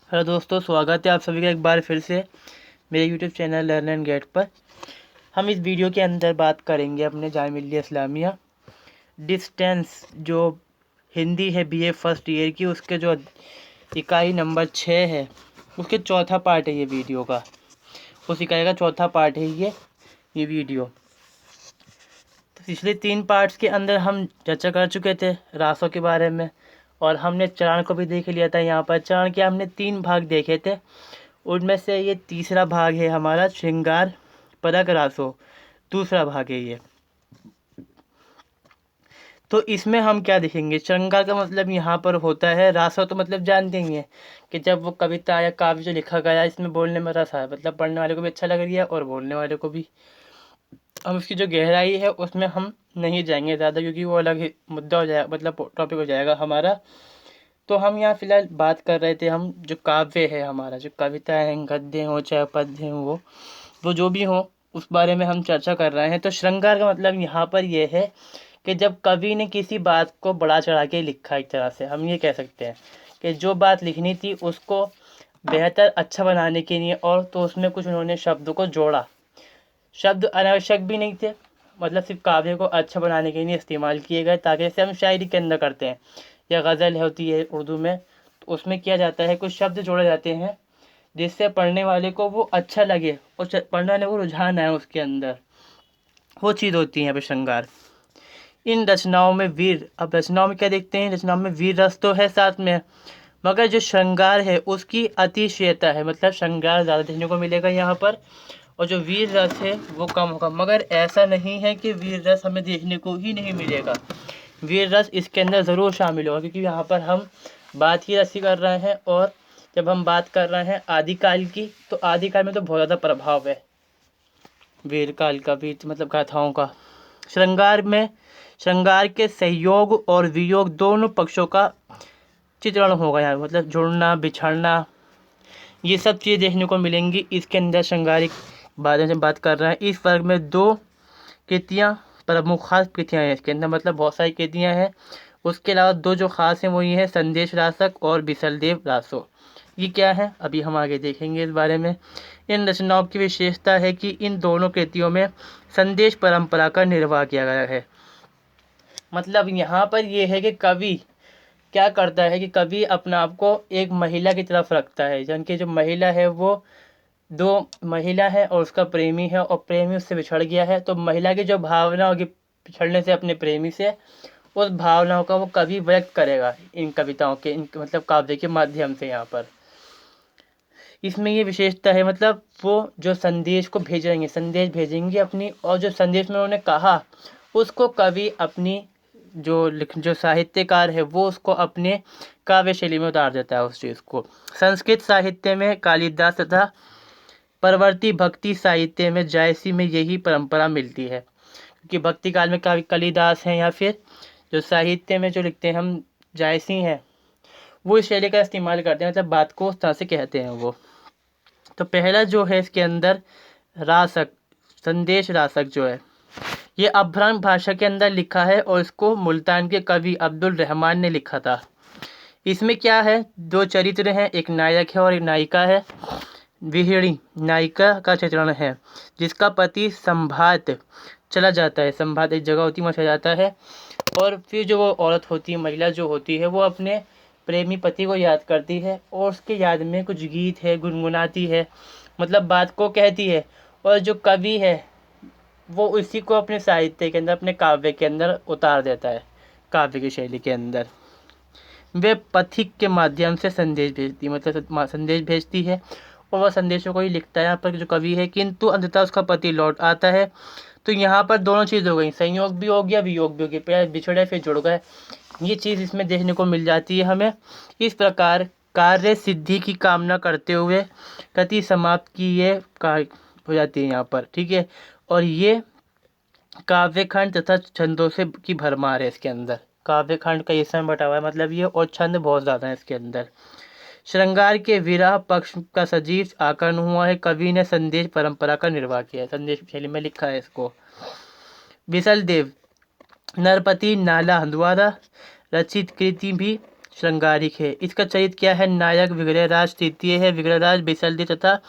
Hello दोस्तों, स्वागत है आप सभी का एक बार फिर से मेरे YouTube channel learn and get पर। हम इस वीडियो के अंदर बात करेंगे अपने जामिया मिल्लिया इस्लामिया डिस्टेंस जो हिंदी है बीए फर्स्ट ईयर की, उसके जो इकाई नंबर 6 है उसके चौथा पार्ट है ये वीडियो का। उस इकाई का चौथा पार्ट है ये वीडियो। तो पिछले 3 पार्ट्स के अंदर हम चर्चा कर चुके थे रासों के बारे में, और हमने चरण को भी देख लिया था। यहाँ पर चरण के हमने 3 भाग देखे थे, उनमें से ये तीसरा भाग है हमारा श्रृंगार परक रासो, दूसरा भाग है ये। तो इसमें हम क्या देखेंगे, श्रृंगार का मतलब यहाँ पर होता है, रासो तो मतलब जानते ही हैं कि जब वो कविता या काव्य जो लिखा गया इसमें बोलने में रस है, मतलब पढ़ने वाले को भी अच्छा लग रहा है और बोलने वाले को भी। हम उसकी जो गहराई है उसमें हम नहीं जाएंगे ज़्यादा, क्योंकि वो अलग ही मुद्दा हो जाएगा, मतलब टॉपिक हो जाएगा हमारा। तो हम यहाँ फिलहाल बात कर रहे थे, हम जो काव्य है हमारा, जो कविताएं हैं, गद्य हो चाहे पद्य हो, वो जो भी हो उस बारे में हम चर्चा कर रहे हैं। तो श्रृंगार का मतलब यहाँ पर यह है कि जब कवि ने किसी बात को बढ़ा चढ़ा के लिखा, एक तरह से हम ये कह सकते हैं कि जो बात लिखनी थी उसको बेहतर अच्छा बनाने के लिए, और तो उसमें कुछ उन्होंने शब्दों को जोड़ा। शब्द अनावश्यक भी नहीं थे, मतलब सिर्फ काव्य को अच्छा बनाने के लिए इस्तेमाल किए गए, ताकि जैसे हम शायरी के अंदर करते हैं या गज़ल होती है उर्दू में, तो उसमें किया जाता है कुछ शब्द जोड़े जाते हैं जिससे पढ़ने वाले को वो अच्छा लगे और पढ़ने वाले को रुझान आए उसके अंदर, वो चीज़ होती है यहाँ पे श्रृंगार। इन रचनाओं में वीर, अब रचनाओं में क्या देखते हैं, रचनाओं में वीर रस तो है साथ में, मगर जो श्रृंगार है उसकी अतिशयता है, मतलब श्रृंगार ज़्यादा देखने को मिलेगा यहाँ पर, और जो वीर रस है वो कम होगा। मगर ऐसा नहीं है कि वीर रस हमें देखने को ही नहीं मिलेगा, वीर रस इसके अंदर ज़रूर शामिल होगा, क्योंकि यहाँ पर हम बात ही रसी कर रहे हैं। और जब हम बात कर रहे हैं आदिकाल की, तो आदिकाल में तो बहुत ज़्यादा प्रभाव है वीर काल का भी, मतलब गाथाओं का। श्रृंगार में श्रृंगार के सहयोग और वियोग दोनों पक्षों का चित्रण होगा यहाँ, मतलब जुड़ना बिछड़ना, ये सब चीज़ें देखने को मिलेंगी इसके अंदर। श्रृंगारिक बारे में बात कर रहे हैं। इस वर्ग में 2 कृतियाँ प्रमुख खास कृतियाँ हैं इसके अंदर, मतलब बहुत सारी कृतियाँ हैं। उसके अलावा 2 जो खास हैं वो ये है संदेश रासक और बिसलदेव रासो। ये क्या है अभी हम आगे देखेंगे इस बारे में। इन रचनाओं की विशेषता है कि इन दोनों कृतियों में संदेश परंपरा का निर्वाह किया गया है। मतलब यहाँ पर ये है कि कवि क्या करता है कि कवि अपने आप को एक महिला की तरफ रखता है, यानी कि जो महिला है वो 2 महिला है और उसका प्रेमी है, और प्रेमी उससे बिछड़ गया है, तो महिला की जो भावना होगी बिछड़ने से अपने प्रेमी से, उस भावनाओं का वो कवि व्यक्त करेगा इन कविताओं के, इन मतलब काव्य के माध्यम से। यहाँ पर इसमें ये विशेषता है, मतलब वो जो संदेश को भेजेंगे, संदेश भेजेंगे अपनी, और जो संदेश में उन्होंने कहा उसको कवि अपनी जो साहित्यकार है वो उसको अपने काव्य शैली में उतार देता है उस चीज़ को। संस्कृत साहित्य में कालिदास तथा परवर्ती भक्ति साहित्य में जायसी में यही परंपरा मिलती है, क्योंकि भक्ति काल में कालिदास हैं, या फिर जो साहित्य में जो लिखते हैं हम जायसी हैं, वो इस शैली का इस्तेमाल करते हैं, मतलब बात को उस तरह से कहते हैं वो। तो पहला जो है इसके अंदर रासक, संदेश रासक जो है, ये अभ्रंग भाषा के अंदर लिखा है और इसको मुल्तान के कवि अब्दुल रहमान ने लिखा था। इसमें क्या है, 2 चरित्र हैं, एक नायक है और एक नायिका है। विहिणी नायिका का चित्रण है, जिसका पति संभात चला जाता है, संभात एक जगह होती है वहाँ चला जाता है, और फिर जो वो औरत होती है, महिला जो होती है, वो अपने प्रेमी पति को याद करती है और उसके याद में कुछ गीत है गुनगुनाती है, मतलब बात को कहती है। और जो कवि है वो इसी को अपने साहित्य के अंदर, अपने काव्य के अंदर उतार देता है, काव्य की शैली के अंदर। वे पथिक के माध्यम से संदेश भेजती है, मतलब संदेश भेजती है, और वह संदेशों को ही लिखता है यहाँ पर जो कवि है, किंतु अंततः उसका पति लौट आता है। तो यहाँ पर दोनों चीज़ हो गई, संयोग भी हो गया वियोग भी हो गया, पहले बिछड़े फिर जुड़ गए, ये चीज़ इसमें देखने को मिल जाती है हमें। इस प्रकार कार्य सिद्धि की कामना करते हुए कृति समाप्त की ये हो जाती है यहाँ पर, ठीक है। और ये काव्यखंड तथा छंदों से की भरमार है इसके अंदर, काव्यखंड का हिस्सा में बटा हुआ है, मतलब ये, और छंद बहुत ज़्यादा है इसके अंदर। श्रृंगार के विरह पक्ष का सजीव आकलन हुआ है, कवि ने संदेश परंपरा का निर्वाह किया है, संदेश शैली में लिखा है इसको। विसल देव नरपति नाला द्वारा रचित कृति भी श्रृंगारिक है। इसका चरित्र क्या है? नायक विग्रहराज तृतीय है। विग्रहराज बिसलदेव तथा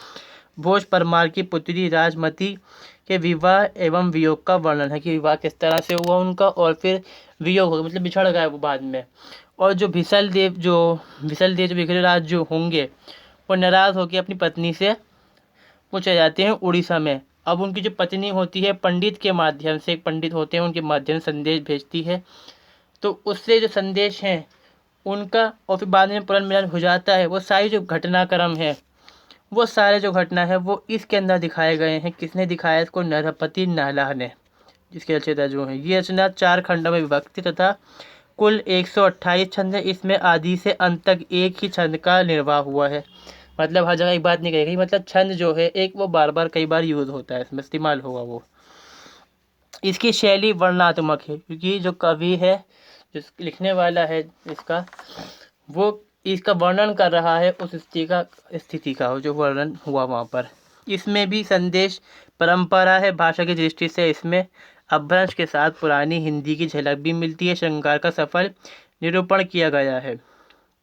भोज परमार की पुत्री राजमती के विवाह एवं वियोग का वर्णन है कि विवाह किस तरह से हुआ उनका और फिर वियोग हो मतलब बिछड़ गए वो बाद में। और जो बिसलदेव जो विग्रहराज जो होंगे वो नाराज होकर अपनी पत्नी से वो चले जाते हैं उड़ीसा में। अब उनकी जो पत्नी होती है पंडित के माध्यम से, एक पंडित होते हैं उनके माध्यम से संदेश भेजती है, तो उससे जो संदेश हैं उनका और फिर बाद में पुनर्मिलन हो जाता है। वो सारी जो घटनाक्रम है वो सारे जो घटना है वो इसके अंदर दिखाए गए हैं। किसने दिखाया इसको? नरपति नालाह ने, जिसके रचयिता जो है। ये रचना 4 खंडों में विभक्त तथा कुल 128 छंद है। इसमें आदि से अंत तक एक ही छंद का निर्वाह हुआ है। मतलब हर जगह एक बात नहीं कही, मतलब छंद जो है एक वो बार बार कई बार यूज होता है, इसमें इस्तेमाल होगा वो। इसकी शैली वर्णनात्मक है क्योंकि जो कवि है, जो लिखने वाला है इसका, वो इसका वर्णन कर रहा है उस स्थिति का जो वर्णन हुआ वहाँ पर। इसमें भी संदेश परंपरा है। भाषा की दृष्टि से इसमें अपभ्रंश के साथ पुरानी हिंदी की झलक भी मिलती है। श्रृंगार का सफल निरूपण किया गया है।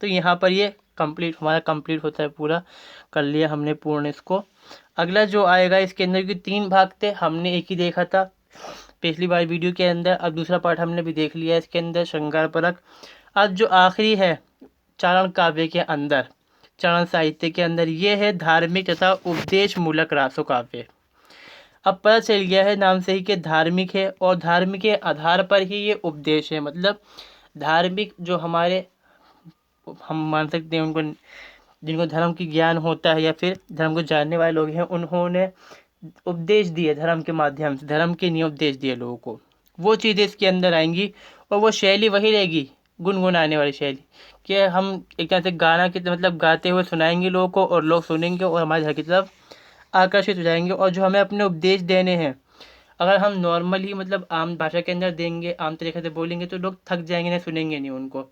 तो यहाँ पर ये हमारा कंप्लीट होता है, पूरा कर लिया हमने पूर्ण इसको। अगला जो आएगा इसके अंदर के 3 भाग थे, हमने एक ही देखा था पिछली बार वीडियो के अंदर। अब दूसरा पार्ट हमने भी देख लिया इसके अंदर, श्रृंगार परक। अब जो आखिरी है चारण काव्य के अंदर, चारण साहित्य के अंदर, ये है धार्मिक तथा उपदेश मूलक रासो काव्य। अब पता चल गया है नाम से ही कि धार्मिक है और धार्मिक के आधार पर ही ये उपदेश है। मतलब धार्मिक जो हमारे हम मान सकते हैं उनको, जिनको धर्म की ज्ञान होता है या फिर धर्म को जानने वाले लोग हैं, उन्होंने उपदेश दिए धर्म के माध्यम से, धर्म के नियम उपदेश दिए लोगों को, वो चीज़ें इसके अंदर आएंगी। और वो शैली वही रहेगी, गुनगुनाने वाली शैली, कि हम एक तरह से गाना की मतलब गाते हुए सुनाएंगे लोगों को और लोग सुनेंगे और हमारे घर की तरफ आकर्षित हो जाएंगे। और जो हमें अपने उपदेश देने हैं, अगर हम नॉर्मली मतलब आम भाषा के अंदर देंगे, आम तरीके से बोलेंगे, तो लोग थक जाएंगे, नहीं सुनेंगे नहीं उनको।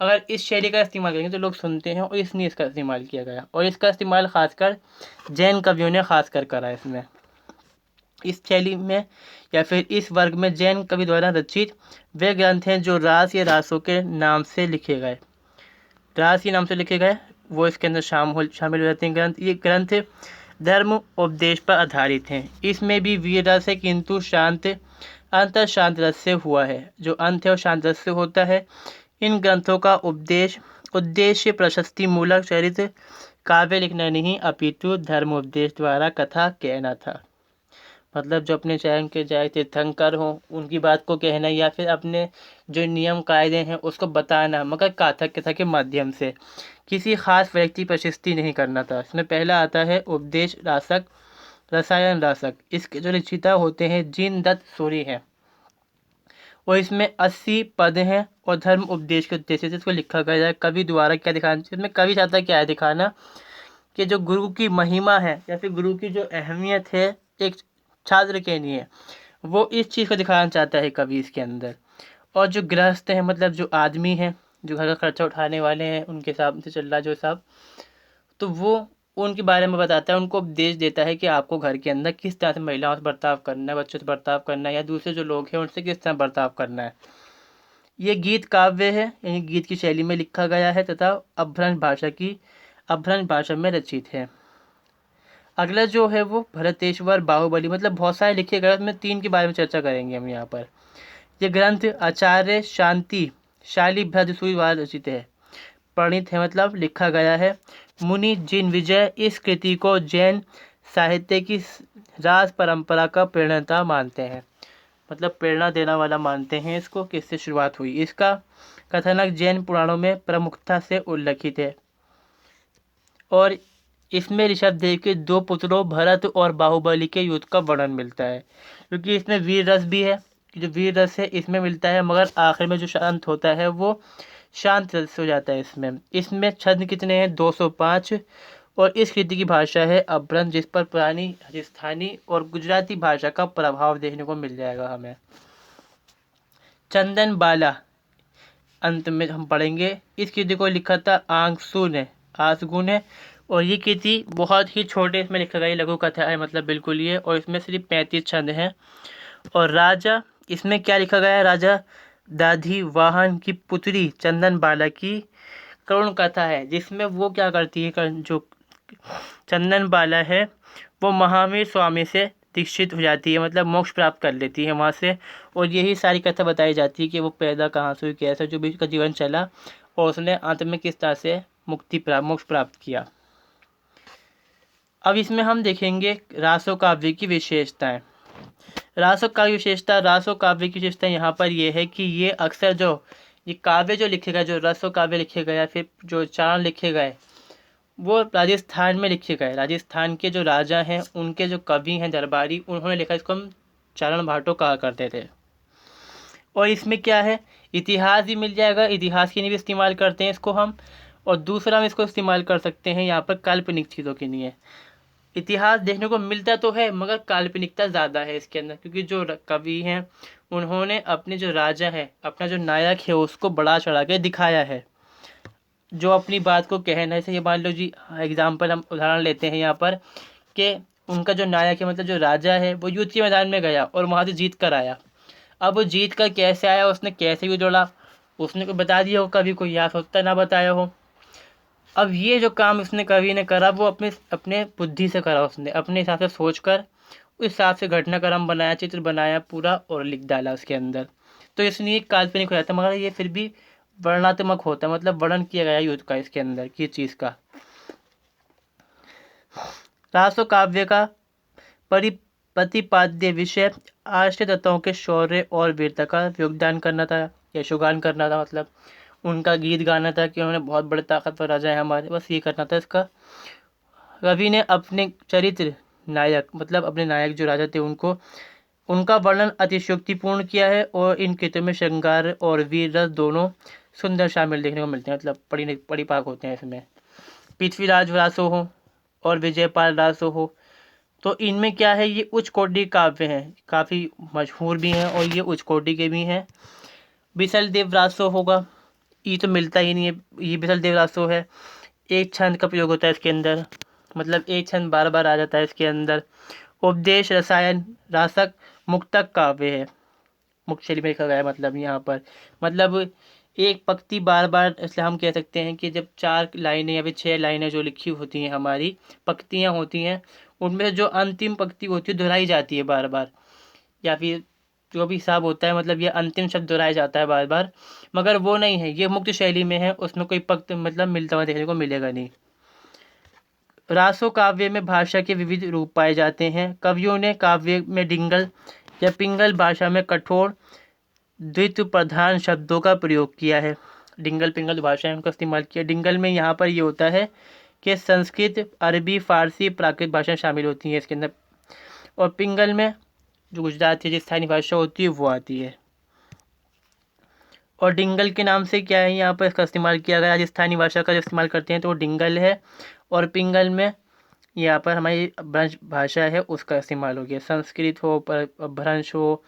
अगर इस शैली का इस्तेमाल करेंगे तो लोग सुनते हैं, और इसलिए इसका इस्तेमाल किया गया। और इसका इस्तेमाल खासकर जैन कवियों ने खासकर करा है इसमें, इस शैली में या फिर इस वर्ग में जैन कवि द्वारा रचित वे ग्रंथ हैं जो रास या रासों के नाम से लिखे गए, रास के नाम से लिखे गए, वो इसके अंदर शामिल हो जाते हैं ग्रंथ। ये ग्रंथ धर्म उपदेश पर आधारित हैं। इसमें भी वीर रस है किंतु शांत अंत शांत रस से हुआ है। जो अंत है वो शांत रस से होता है। इन ग्रंथों का उद्देश्य प्रशस्ति मूलक चरित्र काव्य लिखना नहीं अपितु धर्म उपदेश द्वारा कथा कहना था। मतलब जो अपने चरण के जाए तीर्थंकर हों उनकी बात को कहना, या फिर अपने जो नियम कायदे हैं उसको बताना, मगर कथा के माध्यम से। किसी खास व्यक्ति प्रशस्ति नहीं करना था। इसमें पहला आता है उपदेश रासक, रसायन रासक। इसके जो रचयिता होते हैं जीन दत्त सूरी हैं, और इसमें 80 पद हैं और धर्म उपदेश के उद्देश्य से इसको लिखा गया है। कवि द्वारा क्या दिखाना, इसमें कवि चाहता क्या है दिखाना कि जो गुरु की महिमा है या फिर गुरु की जो अहमियत है एक छात्र के लिए, वो इस चीज़ को दिखाना चाहता है कवि इसके अंदर। और जो गृहस्थ हैं मतलब जो आदमी हैं जो घर का खर्चा उठाने वाले हैं, उनके हिसाब से चल रहा जो सब, तो वो उनके बारे में बताता है, उनको उपदेश देता है कि आपको घर के अंदर किस तरह से महिलाओं से बर्ताव करना है, बच्चों से बर्ताव करना है, या दूसरे जो लोग हैं उनसे किस तरह बर्ताव करना है। ये गीत काव्य है, यानी गीत की शैली में लिखा गया है तथा अपभ्रंश भाषा में रचित है। अगला जो है वो भरतेश्वर बाहुबली, मतलब बहुत सारे लिखे गए, उसमें 3 के बारे में चर्चा करेंगे हम यहाँ पर। ये ग्रंथ आचार्य शांति शाली भद्रसूरी द्वारा रचित है, प्रणीत है मतलब लिखा गया है। मुनि जिन विजय इस कृति को जैन साहित्य की राज परंपरा का प्रेरणाता मानते हैं, मतलब प्रेरणा देना वाला मानते हैं इसको, किससे शुरुआत हुई। इसका कथनक जैन पुराणों में प्रमुखता से उल्लेखित है। और इसमें ऋषभदेव के 2 पुत्रों भरत और बाहुबली के युद्ध का वर्णन मिलता है, क्योंकि इसमें वीर रस भी है। जो वीर रस है इसमें मिलता है, मगर आखिर में जो शांत होता है वो शांत रस हो जाता है इसमें छंद कितने हैं? 205। और इस कृति की भाषा है अपभ्रंश, जिस पर पुरानी राजस्थानी और गुजराती भाषा का प्रभाव देखने को मिल जाएगा हमें। चंदन बाला अंत में हम पढ़ेंगे। इस कृति को लिखा था आसगु ने, और ये कृति बहुत ही छोटे इसमें लिखा गया लघु कथा है, मतलब बिल्कुल ये, और इसमें सिर्फ 35 छंद हैं। और राजा इसमें क्या लिखा गया है? राजा दाधी वाहन की पुत्री चंदन बाला की करुण कथा है, जिसमें वो क्या करती है, जो चंदन बाला है वो महावीर स्वामी से दीक्षित हो जाती है, मतलब मोक्ष प्राप्त कर लेती है वहाँ से। और यही सारी कथा बताई जाती है कि वो पैदा कहाँ से हुई, कैसे जो भी उसका जीवन चला और उसने अंत में किस तरह से मोक्ष प्राप्त किया। अब इसमें हम देखेंगे रासो काव्य की विशेषताएं। रासो काव्य की विशेषता यहाँ पर यह है कि ये अक्सर जो ये काव्य जो लिखे गए, जो रसो काव्य लिखे गए या फिर जो चारण लिखे गए, वो राजस्थान में लिखे गए। राजस्थान के जो राजा हैं, उनके जो कवि हैं दरबारी, उन्होंने लिखा। इसको हम चारण भाटो कहा करते थे। और इसमें क्या है, इतिहास भी मिल जाएगा, इतिहास के लिए भी इस्तेमाल करते हैं इसको हम। और दूसरा हम इसको इस्तेमाल कर सकते हैं यहाँ पर काल्पनिक चीज़ों के लिए। इतिहास देखने को मिलता तो है मगर काल्पनिकता ज़्यादा है इसके अंदर, क्योंकि जो कवि हैं उन्होंने अपने जो राजा है, अपना जो नायक है, उसको बढ़ा चढ़ा के दिखाया है। जो अपनी बात को कहना है, जैसे ये मान लो जी, एग्जाम्पल हम उदाहरण लेते हैं यहाँ पर कि उनका जो नायक है, मतलब जो राजा है, वो युद्ध के मैदान में गया और वहाँ से जीत कर आया। अब वो जीत कर कैसे आया, उसने कैसे युद्ध लड़ा, उसने कोई बता दिया हो, कभी कोई या सोचता ना बताया हो। अब ये जो काम उसने कवि ने करा, वो अपने बुद्धि से करा, उसने अपने हिसाब से सोच कर उस हिसाब से घटनाक्रम बनाया, चित्र बनाया पूरा और लिख डाला उसके अंदर। तो इसलिए काल्पनिक हो जाता है, मगर ये फिर भी वर्णनात्मक होता है, मतलब वर्णन किया गया युद्ध का इसके अंदर किस चीज़ का। रासो काव्य का प्रतिपाद्य विषय आश्रित तत्वों के शौर्य और वीरता का योगदान करना था, यशोगान करना था, मतलब उनका गीत गाना था कि उन्होंने बहुत बड़े ताकतवर राजा है हमारे, बस ये करना था इसका। रवि ने अपने चरित्र नायक, मतलब अपने नायक जो राजा थे, उनका वर्णन अतिशयोक्तिपूर्ण किया है। और इन कृतों में श्रृंगार और वीर रस दोनों सुंदर शामिल देखने को मिलते हैं, मतलब परिपाक होते हैं इसमें। पृथ्वीराज रासो हो और विजयपाल रासो हो, तो इनमें क्या है, ये उच्च कोटि काव्य हैं, काफ़ी मशहूर भी हैं और ये उच्च कोटि के भी हैं। बिसल देव रासो होगा, ये तो मिलता ही नहीं है, ये बिसल देव रासो है। एक छंद का प्रयोग होता है इसके अंदर, मतलब एक छंद बार बार आ जाता है इसके अंदर। उपदेश रसायन रासक मुक्तक काव्य है, मुक्त शैली में लिखा गया है, मतलब यहाँ पर मतलब एक पंक्ति बार बार, इसलिए हम कह सकते हैं कि जब 4 लाइनें या फिर 6 लाइनें जो लिखी होती हैं, हमारी पंक्तियाँ होती हैं, उनमें से जो अंतिम पंक्ति होती है दोहराई जाती है बार बार, या फिर जो भी हिसाब होता है, मतलब ये अंतिम शब्द दोहराया जाता है बार बार, मगर वो नहीं है, ये मुक्त शैली में है, उसमें कोई पंक्ति मतलब मिलता हुआ देखने को मिलेगा नहीं। रासो काव्य में भाषा के विविध रूप पाए जाते हैं। कवियों ने काव्य में डिंगल या पिंगल भाषा में कठोर द्वित्व प्रधान शब्दों का प्रयोग किया है। डिंगल पिंगल भाषा उनका इस्तेमाल किया। डिंगल में यहाँ पर ये होता है कि संस्कृत, अरबी, फारसी, प्राकृत भाषाएं शामिल होती हैं इसके अंदर। और पिंगल में जो गुजराती जो स्थानीय भाषा होती है वो आती है। और डिंगल के नाम से क्या है, यहाँ पर इसका इस्तेमाल किया गया, राजस्थानी भाषा का जो इस्तेमाल करते हैं तो वो डिंगल है। और पिंगल में यहाँ पर हमारी ब्रज भाषा है उसका इस्तेमाल हो गया। संस्कृत हो, भ्रंश हो,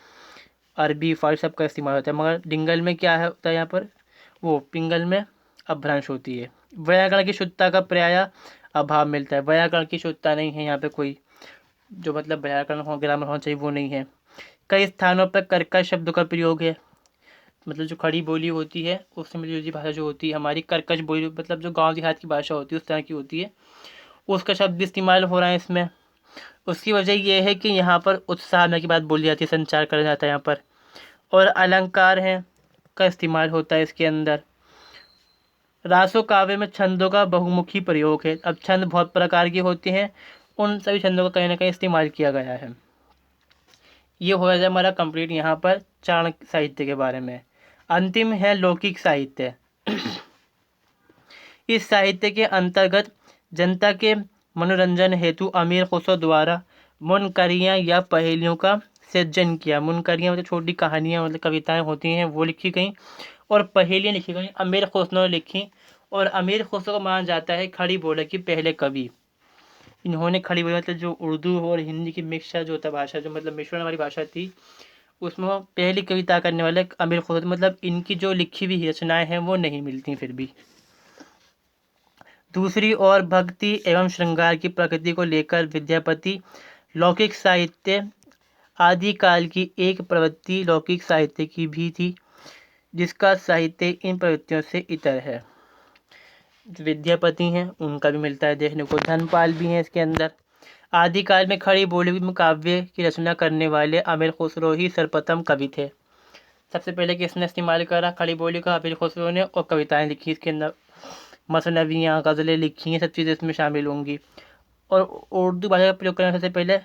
अरबी, फारसी सबका इस्तेमाल होता है, मगर डिंगल में क्या है होता है यहाँ पर, वो पिंगल में अपभ्रंश होती है। व्याकरण की शुद्धता का प्राय अभाव मिलता है, व्याकरण की शुद्धता नहीं है यहाँ पे कोई, जो मतलब व्याकरण हो, ग्रामर होना चाहिए, वो नहीं है। कई स्थानों पर कर्कश शब्दों का प्रयोग है, मतलब जो खड़ी बोली होती है उसमें जो भाषा जो होती है हमारी, कर्कश बोली, मतलब जो गांव देहात की भाषा होती है उस तरह की होती है, उसका शब्द भी इस्तेमाल हो रहा है इसमें। उसकी वजह यह है कि यहाँ पर उत्साह में की बात बोली जाती है, संचार करा जाता है यहाँ पर। और अलंकार हैं का इस्तेमाल होता है इसके अंदर। रासो काव्य में छंदों का बहुमुखी प्रयोग है। अब छंद बहुत प्रकार के होते हैं, उन सभी छंदों का कहीं ना कहीं इस्तेमाल किया गया है। ये हो जाए हमारा कंप्लीट यहाँ पर चाण साहित्य के बारे में। अंतिम है लौकिक साहित्य। इस साहित्य के अंतर्गत जनता के मनोरंजन हेतु अमीर खुसरो द्वारा मुनकरियाँ या पहेलियों का सृजन किया। मुनकरियाँ मतलब छोटी कहानियाँ, मतलब कविताएं होती हैं, वो लिखी गई और पहेलियाँ लिखी गई, अमीर खुसरो ने लिखी। और अमीर खुसरो को माना जाता है खड़ी बोली के पहले कवि। इन्होंने खड़ी बोली मतलब जो उर्दू और हिंदी की मिक्सचर जो होता भाषा, जो मतलब मिश्रण वाली भाषा थी, उसमें वो पहली कविता करने वाले अमीर खुसरो, मतलब इनकी जो लिखी हुई रचनाएं हैं वो नहीं मिलती फिर भी। दूसरी ओर भक्ति एवं श्रृंगार की प्रकृति को लेकर विद्यापति लौकिक साहित्य आदिकाल की एक प्रवृत्ति लौकिक साहित्य की भी थी, जिसका साहित्य इन प्रवृत्तियों से इतर है। जो विद्यापति हैं उनका भी मिलता है देखने को। धनपाल भी हैं इसके अंदर। आदिकाल में खड़ी बोली में काव्य की रचना करने वाले अमीर खुसरो ही सर्वप्रथम कवि थे। सबसे पहले किसने इस्तेमाल करा खड़ी बोली का? अमीर खुसरो ने, और कविताएं लिखी इसके अंदर, मसनवियाँ, गज़लें लिखी हैं, सब चीज़ें इसमें शामिल होंगी। और उर्दू भाषा का प्रयोग करने सबसे पहले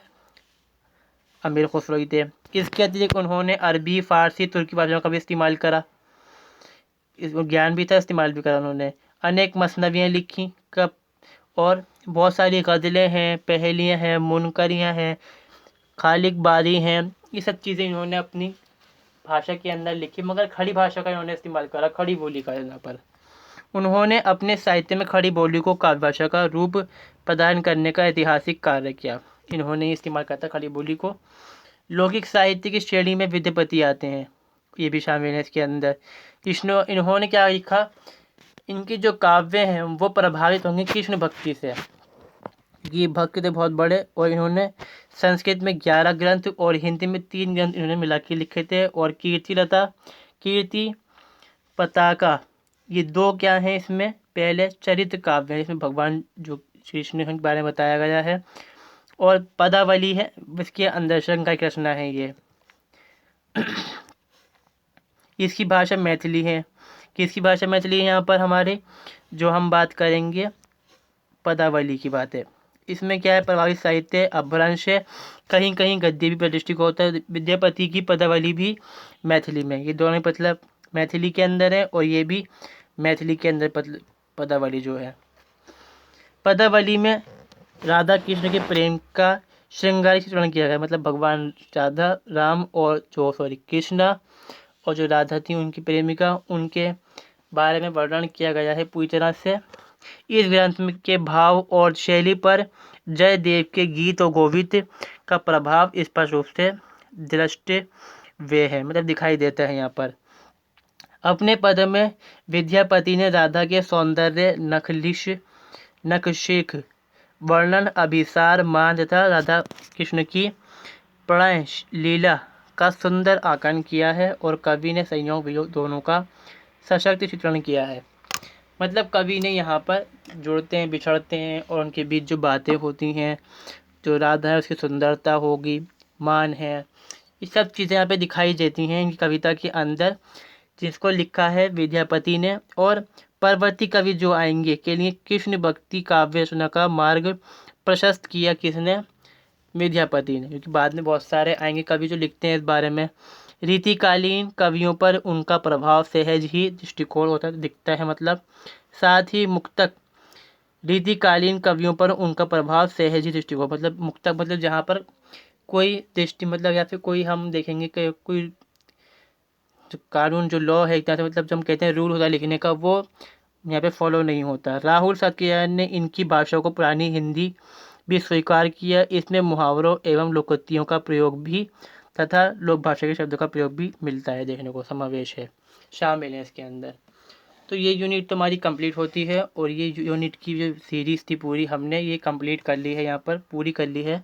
अमीर खुसरो ही थे। इसके अतिरिक्त उन्होंने अरबी, फ़ारसी, तुर्की भाषाओं का भी इस्तेमाल करा। इसमें ज्ञान भी था, इस्तेमाल भी करा उन्होंने। अनेक मसनवियाँ लिखी कब, और बहुत सारी गज़लें हैं, पहेलियाँ हैं, मुनकरियाँ हैं, खालिक बारी हैं, ये सब चीज़ें इन्होंने अपनी भाषा के अंदर लिखी। मगर खड़ी भाषा का इन्होंने इस्तेमाल करा, खड़ी बोली का। यहाँ पर उन्होंने अपने साहित्य में खड़ी बोली को काव्य भाषा का रूप प्रदान करने का ऐतिहासिक कार्य किया। इन्होंने इस्तेमाल करता खड़ी बोली को। लौकिक साहित्य की श्रेणी में विद्यापति आते हैं, ये भी शामिल है इसके अंदर। इन्होंने क्या लिखा? इनके जो काव्य हैं वो प्रभावित होंगे कृष्ण भक्ति से। ये भक्त थे बहुत बड़े, और इन्होंने संस्कृत में 11 ग्रंथ और हिंदी में 3 ग्रंथ इन्होंने मिला के लिखे थे। और कीर्तिलता, कीर्ति पताका, ये 2 क्या हैं इसमें? पहले चरित्र काव्य है, इसमें भगवान जो श्री कृष्ण के बारे में बताया गया है। और पदावली है, इसके अंदर शंकर की रचना है ये। इसकी भाषा मैथिली है। किसकी भाषा मैथिली है? यहाँ पर हमारे जो हम बात करेंगे पदावली की बात है। इसमें क्या है? प्रभावित साहित्य, अपभ्रंश है, कहीं कहीं गद्य भी प्रतिष्ठित होता है। विद्यापति की पदावली भी मैथिली में, ये दोनों मतलब मैथिली के अंदर है, और ये भी मैथिली के अंदर पदावली जो है। पदावली में राधा कृष्ण के प्रेम का श्रृंगारिक चित्रण किया गया, मतलब भगवान राधा, राम और कृष्णा, और जो राधा थी उनकी प्रेमिका, उनके बारे में वर्णन किया गया है पूरी तरह से। इस ग्रंथ के भाव और शैली पर जयदेव के गीत और गोविंद का प्रभाव स्पष्ट रूप से दृष्टि वे है, मतलब दिखाई देता है यहाँ पर। अपने पद में विद्यापति ने राधा के सौंदर्य, नखशिख वर्णन, अभिसार मान तथा राधा कृष्ण की प्रणय लीला का सुंदर आकलन किया है। और कवि ने संयोग वियोग दोनों का सशक्त चित्रण किया है। मतलब कवि ने यहाँ पर जुड़ते हैं, बिछड़ते हैं, और उनके बीच जो बातें होती हैं, जो राधा है उसकी सुंदरता होगी, मान है, ये सब चीज़ें यहाँ पे दिखाई देती हैं इनकी कविता के अंदर, जिसको लिखा है विद्यापति ने। और परवर्ती कवि जो आएंगे के लिए कृष्ण भक्ति काव्य रचना का मार्ग प्रशस्त किया किसने? विद्यापति ने, क्योंकि बाद में बहुत सारे आएंगे कवि जो लिखते हैं इस बारे में। रीतिकालीन कवियों पर उनका प्रभाव सहज ही दृष्टिकोण होता दिखता है, मतलब साथ ही मुक्तक रीतिकालीन कवियों पर उनका प्रभाव सहज ही दृष्टिकोण, मतलब मुक्तक मतलब जहाँ पर कोई दृष्टि, मतलब या फिर कोई हम देखेंगे कि कोई जो कानून, जो लॉ है एक तरह से, मतलब जो हम कहते हैं रूल होता है लिखने का, वो यहाँ पे फॉलो नहीं होता। राहुल सत्यायन ने इनकी भाषा को पुरानी हिंदी भी स्वीकार किया। इसमें मुहावरों एवं लोकोक्तियों का प्रयोग भी तथा लोक भाषा के शब्दों का प्रयोग भी मिलता है, देखने को समावेश है, शामिल है इसके अंदर। तो ये यूनिट तो हमारी कंप्लीट होती है, और ये यूनिट की जो सीरीज़ थी पूरी हमने ये कंप्लीट कर ली है, यहाँ पर पूरी कर ली है।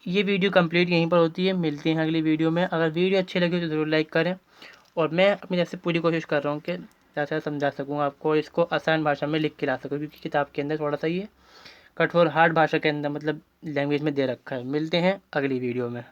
ये वीडियो कंप्लीट यहीं पर होती है। मिलते हैं अगली वीडियो में। अगर वीडियो अच्छी लगी तो ज़रूर लाइक करें, और मैं अपनी तरफ से पूरी कोशिश कर रहा हूँ कि ज़्यादा समझा सकूँ आपको, इसको आसान भाषा में लिख के ला सकूँ, क्योंकि किताब के अंदर थोड़ा सा ये कठोर हार्ड भाषा के अंदर मतलब लैंग्वेज में दे रखा है। मिलते हैं अगली वीडियो में।